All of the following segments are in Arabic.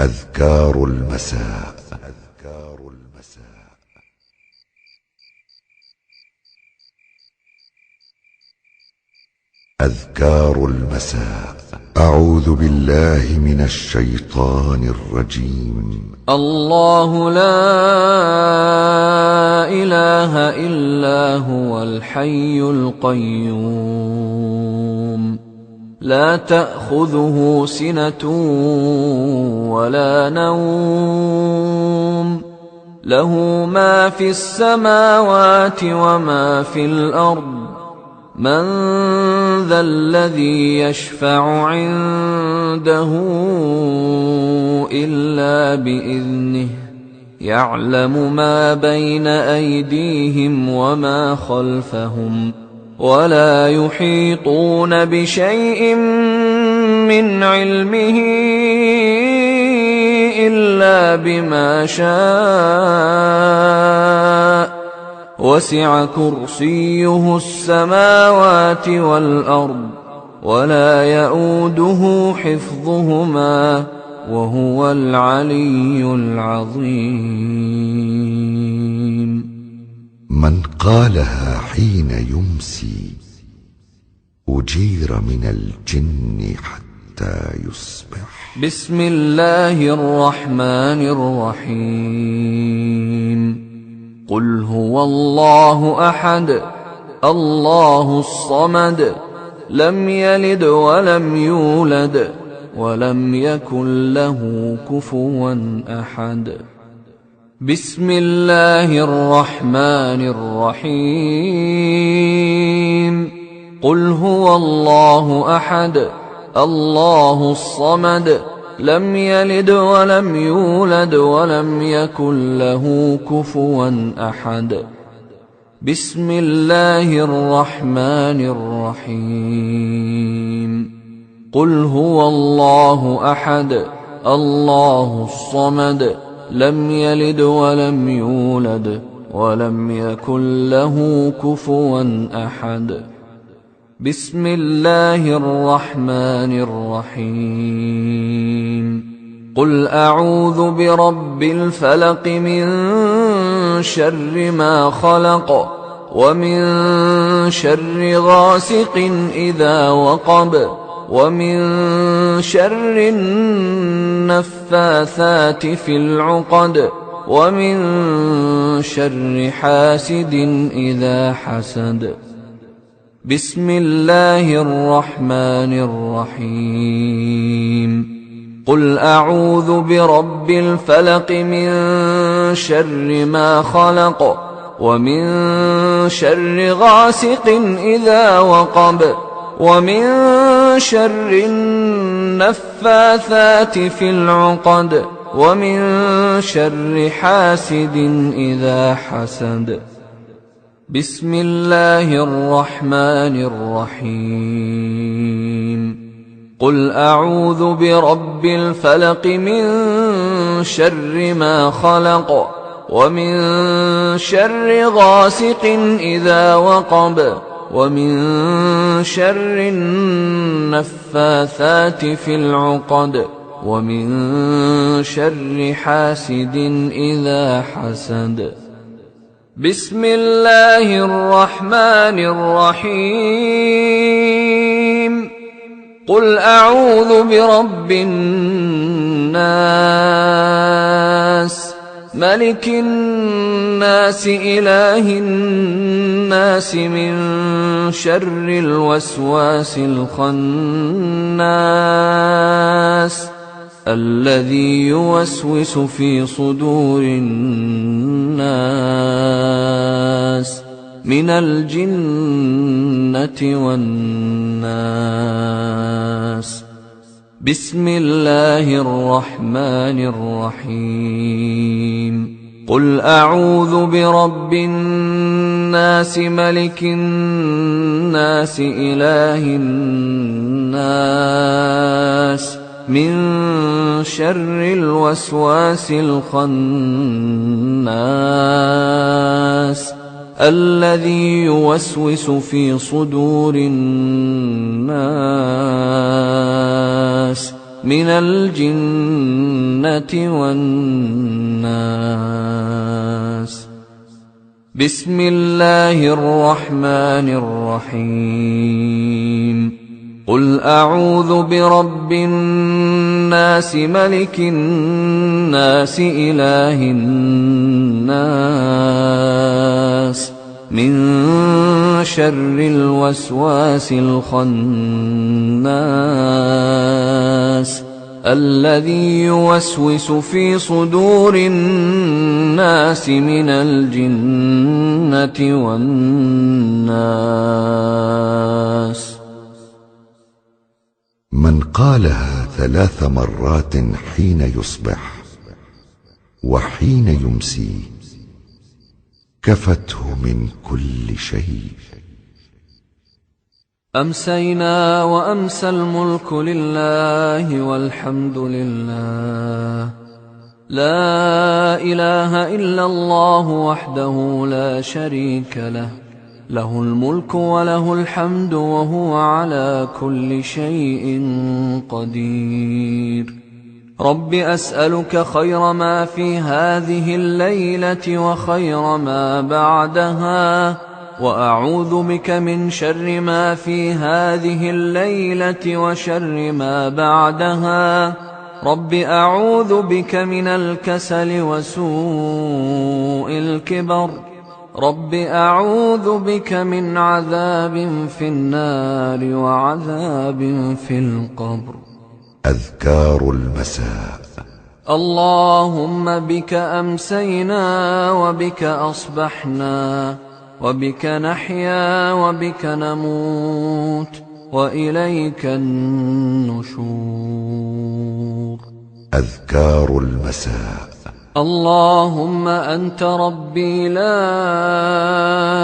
أذكار المساء. أذكار المساء. أعوذ بالله من الشيطان الرجيم. الله لا إله إلا هو الحي القيوم لا تأخذه سنة ولا نوم له ما في السماوات وما في الأرض من ذا الذي يشفع عنده إلا بإذنه يعلم ما بين أيديهم وما خلفهم ولا يحيطون بشيء من علمه إلا بما شاء وسع كرسيه السماوات والأرض ولا يئوده حفظهما وهو العلي العظيم. من قالها حين يمسي أجير من الجن حتى يصبح. بسم الله الرحمن الرحيم. قل هو الله أحد الله الصمد لم يلد ولم يولد ولم يكن له كفوا أحد. بسم الله الرحمن الرحيم. قل هو الله أحد الله الصمد لم يلد ولم يولد ولم يكن له كفوا أحد. بسم الله الرحمن الرحيم. قل هو الله أحد الله الصمد لم يلد ولم يولد ولم يكن له كفوا أحد. بسم الله الرحمن الرحيم. قل أعوذ برب الفلق من شر ما خلق ومن شر غاسق إذا وقب ومن شر النفاثات في العقد ومن شر حاسد إذا حسد. بسم الله الرحمن الرحيم. قل أعوذ برب الفلق من شر ما خلق ومن شر غاسق إذا وقب ومن شر النفاثات في العقد ومن شر حاسد إذا حسد. بسم الله الرحمن الرحيم. قل أعوذ برب الفلق من شر ما خلق ومن شر غاسق إذا وقب ومن شر النفاثات في العقد ومن شر حاسد إذا حسد. بسم الله الرحمن الرحيم. قل أعوذ برب الناس ملك الناس إله الناس من شر الوسواس الخناس الذي يوسوس في صدور الناس من الجنة والناس. بسم الله الرحمن الرحيم. قل أعوذ برب الناس ملك الناس إله الناس من شر الوسواس الخناس الذي يوسوس في صدور الناس من الجنة والناس. بسم الله الرحمن الرحيم. قل أعوذ برب الناس ملك الناس إله الناس من شر الوسواس الخناس الذي يوسوس في صدور الناس من الجنة والناس. من قالها 3 مرات حين يصبح وحين يمسي كفته من كل شيء. أمسينا وأمسى الملك لله والحمد لله، لا إله إلا الله وحده لا شريك له، له الملك وله الحمد وهو على كل شيء قدير. رب أسألك خير ما في هذه الليلة وخير ما بعدها، وأعوذ بك من شر ما في هذه الليلة وشر ما بعدها. رب أعوذ بك من الكسل وسوء الكبر. رب أعوذ بك من عذاب في النار وعذاب في القبر. أذكار المساء. اللهم بك أمسينا وبك أصبحنا وبك نحيا وبك نموت وإليك النشور. أذكار المساء. اللهم أنت ربي لا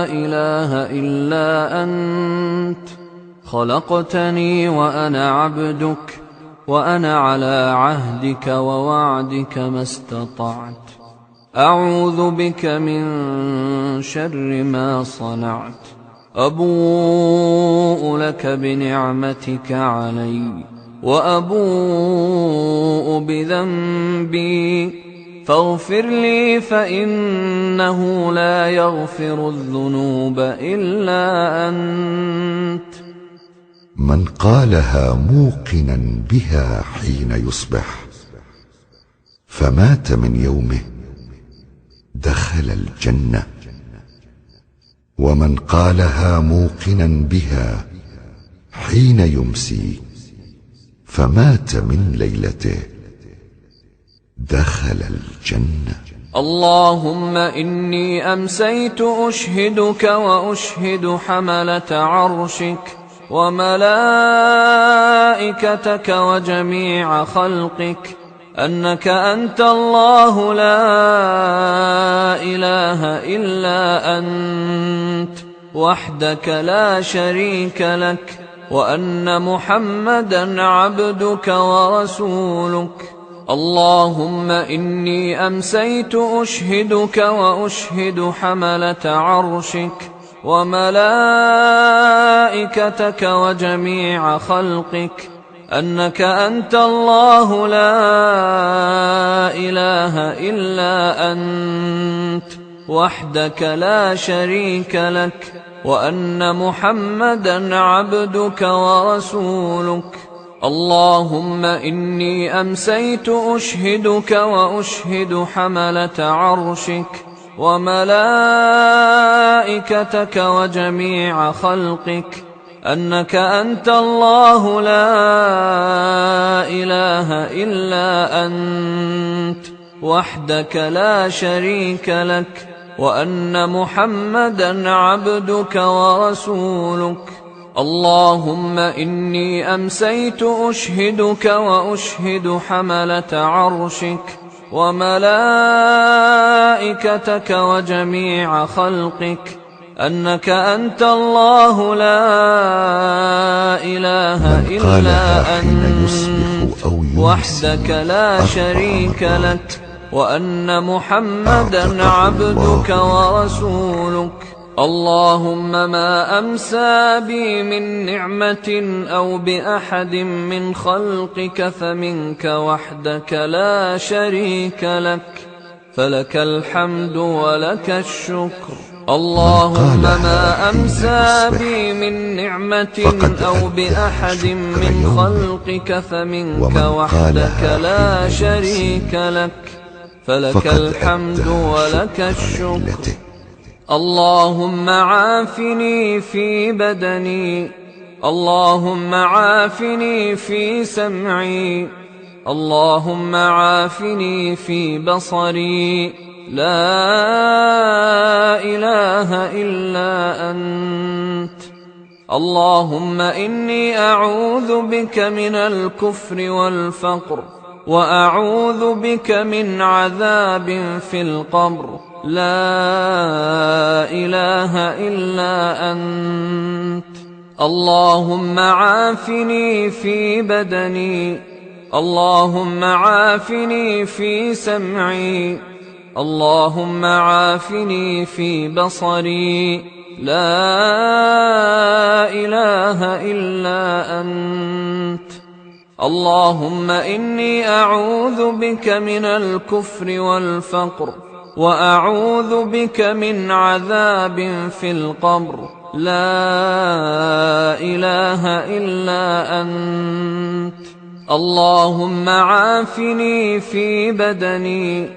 إله إلا أنت، خلقتني وأنا عبدك، وأنا على عهدك ووعدك ما استطعت. أعوذ بك من شر ما صنعت. أبوء لك بنعمتك علي وأبوء بذنبي، فاغفر لي فإنه لا يغفر الذنوب إلا أنت. من قالها موقنا بها حين يصبح فمات من يومه دخل الجنة، ومن قالها موقنا بها حين يمسي فمات من ليلته دخل الجنة. اللهم إني أمسيت أشهدك وأشهد حملة عرشك وملائكتك وجميع خلقك أنك أنت الله لا إله إلا أنت وحدك لا شريك لك، وأن محمدا عبدك ورسولك. اللهم إني أمسيت أشهدك وأشهد حملة عرشك وملائكتك وجميع خلقك أنك أنت الله لا إله إلا أنت وحدك لا شريك لك، وأن محمدا عبدك ورسولك. اللهم إني أمسيت أشهدك وأشهد حملة عرشك وملائكتك وجميع خلقك أنك أنت الله لا إله إلا أنت وحدك لا شريك لك، وأن محمدا عبدك ورسولك. اللهم إني أمسيت أشهدك وأشهد حملة عرشك وملائكتك وجميع خلقك أنك أنت الله لا إله إلا أنت وحدك لا شريك لك، وأن محمدا عبدك ورسولك. اللهم ما أمسى بي من نعمة أو بأحد من خلقك فمنك وحدك لا شريك لك، فلك الحمد ولك الشكر. اللهم ما أمسى بي من نعمة أو بأحد من خلقك فمنك وحدك لا شريك لك، فلك الحمد ولك الشكر. اللهم عافني في بدني، اللهم عافني في سمعي، اللهم عافني في بصري، لا إله إلا أنت. اللهم إني أعوذ بك من الكفر والفقر، وأعوذ بك من عذاب في القبر، لا إله إلا أنت. اللهم عافني في بدني، اللهم عافني في سمعي، اللهم عافني في بصري، لا إله إلا أنت. اللهم إني أعوذ بك من الكفر والفقر، وأعوذ بك من عذاب في القبر، لا إله إلا أنت. اللهم عافني في بدني،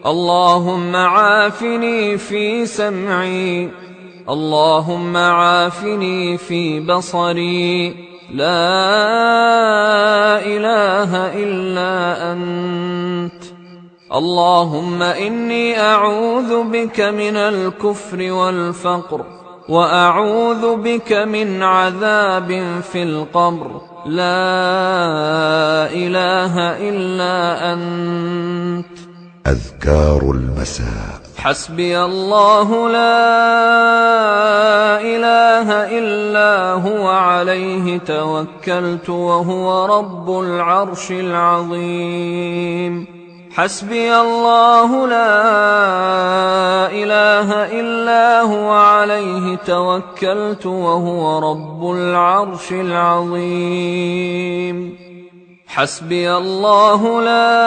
اللهم عافني في سمعي، اللهم عافني في بصري، لا إله إلا أنت. اللهم إني أعوذ بك من الكفر والفقر، وأعوذ بك من عذاب في القبر، لا إله إلا أنت. أذكار المساء. حسبي الله لا إله إلا هو عليه توكلت وهو رب العرش العظيم. حسبي الله لا إله إلا هو عليه توكلت وهو رب العرش العظيم. حسبي الله لا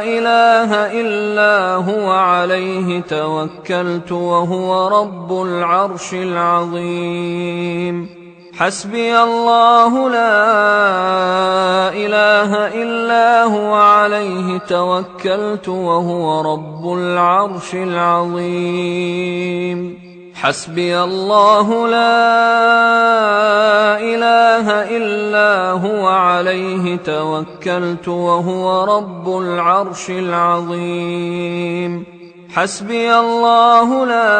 إله إلا هو عليه توكلت وهو رب العرش العظيم. حسبي الله لا إله إلا هو عليه توكلت وهو رب العرش العظيم. حسبي الله لا إله إلا هو عليه توكلت وهو رب العرش العظيم. حسبي الله لا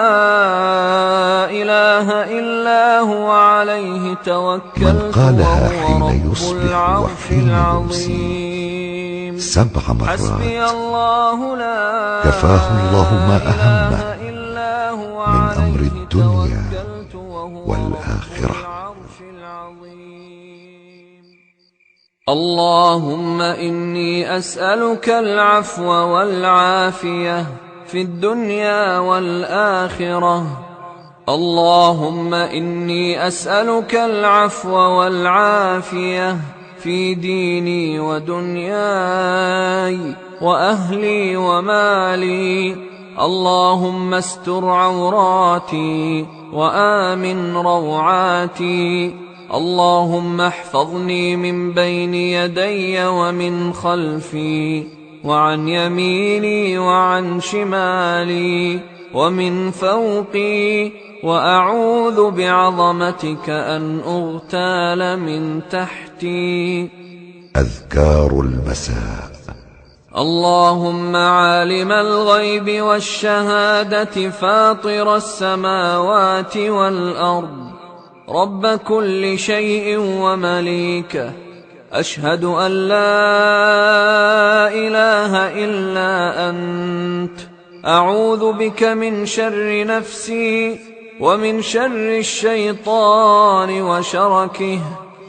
إله إلا هو عليه توكلت وهو رب العرش العظيم. 7 مرات كفاه الله ما أهمه من أمر الدنيا والآخرة. اللهم إني أسألك العفو والعافية في الدنيا والآخرة. اللهم إني أسألك العفو والعافية في ديني ودنياي وأهلي ومالي. اللهم استر عوراتي وآمن روعاتي. اللهم احفظني من بين يدي ومن خلفي وعن يميني وعن شمالي ومن فوقي، وأعوذ بعظمتك أن أغتال من تحتي. أذكار المساء. اللهم عالم الغيب والشهادة فاطر السماوات والأرض رب كل شيء ومليكه، أشهد أن لا إله إلا أنت. أعوذ بك من شر نفسي ومن شر الشيطان وشركه،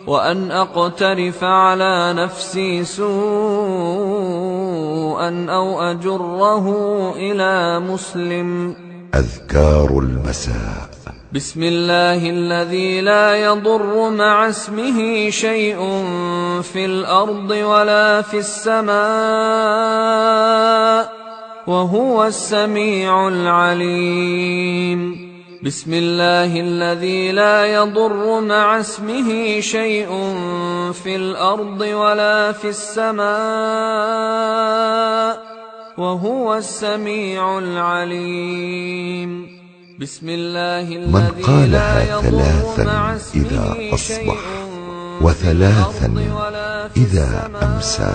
وأن أقترف على نفسي سوءا أو أجره إلى مسلم. أذكار المساء. بسم الله الذي لا يضر مع اسمه شيء في الأرض ولا في السماء وهو السميع العليم. بسم الله الذي لا يضر مع اسمه شيء في الأرض ولا في السماء وهو السميع العليم. بسم الله من الذي قالها لا يضر ثلاثا مع إذا اسمه أصبح شيء وثلاثا في الأرض ولا في إذا أمسى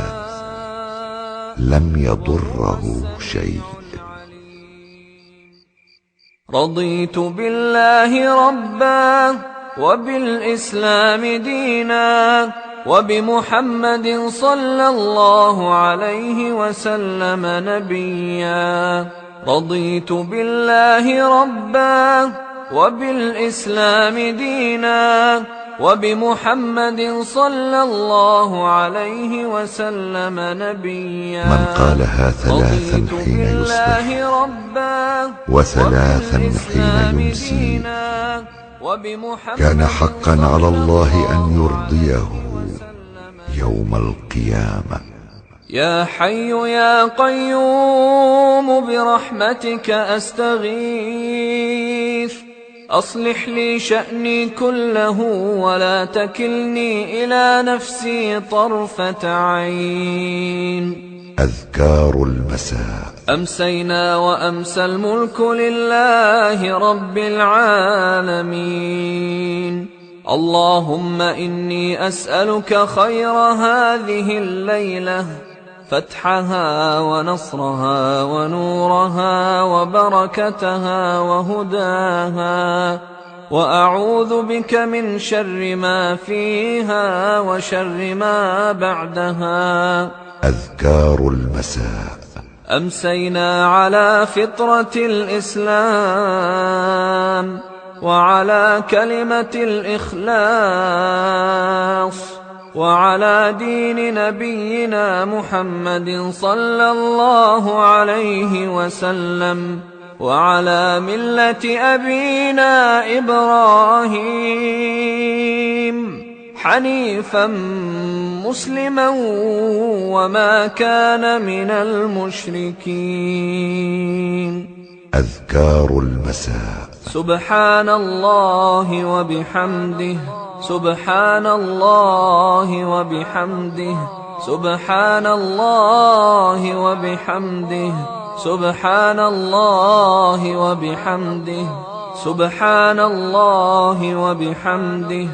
لم يضره شيء. رضيت بالله ربا وبالإسلام دينا وبمحمد صلى الله عليه وسلم نبيا. رضيت بالله ربا وبالإسلام دينا وبمحمد صلى الله عليه وسلم نبيا. من قالها ثلاثا حين يصبح وثلاثا حين يمسي كان حقا على الله أن يرضيه يوم القيامة. يا حي يا قيوم برحمتك أستغيث أصلح لي شأني كله ولا تكلني إلى نفسي طرفة عين. أذكار المساء. أمسينا وأمسى الملك لله رب العالمين. اللهم إني أسألك خير هذه الليلة فتحها ونصرها ونورها وبركتها وهداها وأعوذ بك من شر ما فيها وشر ما بعدها. أذكار المساء. أمسينا على فطرة الإسلام وعلى كلمة الإخلاص وعلى دين نبينا محمد صلى الله عليه وسلم وعلى ملة أبينا إبراهيم حنيفا مسلما وما كان من المشركين. أذكار المساء. سبحان الله وبحمده سبحان الله وبحمده سبحان الله وبحمده سبحان الله وبحمده سبحان الله وبحمده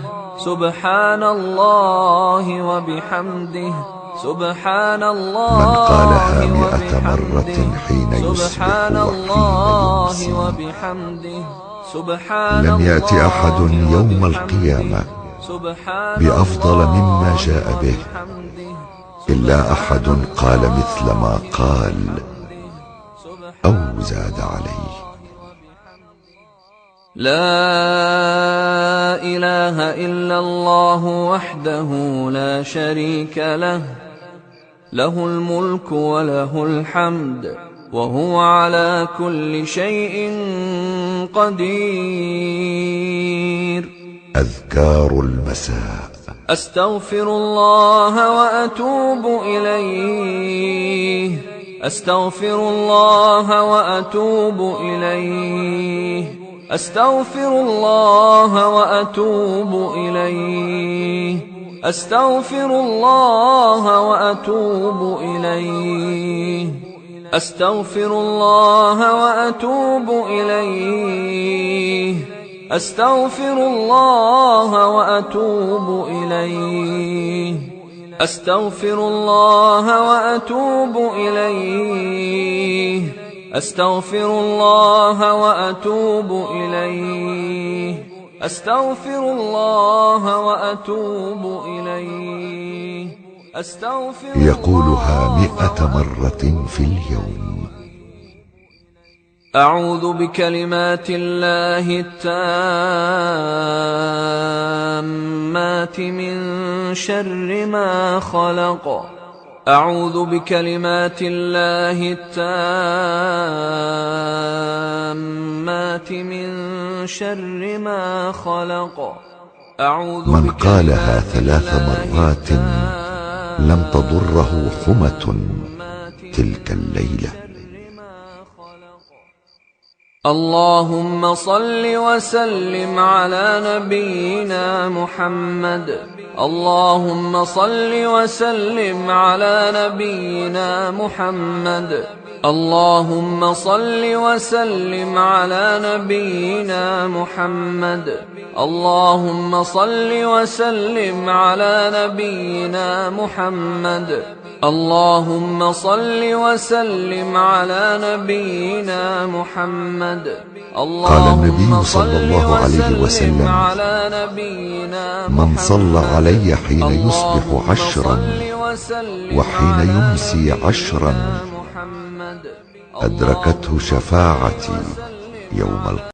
سبحان الله وبحمده سبحان الله. من قالها 100 مرة حين يصبح وحين يمسي لم يأت أحد يوم القيامة بأفضل مما جاء به إلا أحد قال مثل ما قال أو زاد عليه. لا إله إلا الله وحده لا شريك له له الملك وله الحمد وهو على كل شيء قدير. أذكار المساء. أستغفر الله وأتوب إليه أستغفر الله وأتوب إليه أستغفر الله وأتوب إليه أستغفر الله وأتوب إليه أستغفر الله وأتوب إليه أستغفر الله وأتوب إليه أستغفر الله وأتوب إليه أستغفر الله وأتوب إليه أستغفر الله وأتوب إليه يقولها 100 مرة في اليوم. أعوذ بكلمات الله التامات من شر ما خلق أعوذ بكلمات الله التامات من شر ما خلق. من قالها 3 مرات لم تضره حمة تلك الليلة. اللهم صل وسلم على نبينا محمد. اللهم صل وسلم على نبينا محمد. اللهم صل وسلم على نبينا محمد. اللهم صل وسلم على نبينا محمد. اللهم صل وسلم على نبينا محمد. قال النبي صلى الله عليه وسلم: من صلى علي حين يصبح 10 وحين يمسي 10 أدركته شفاعتي يوم القيامة.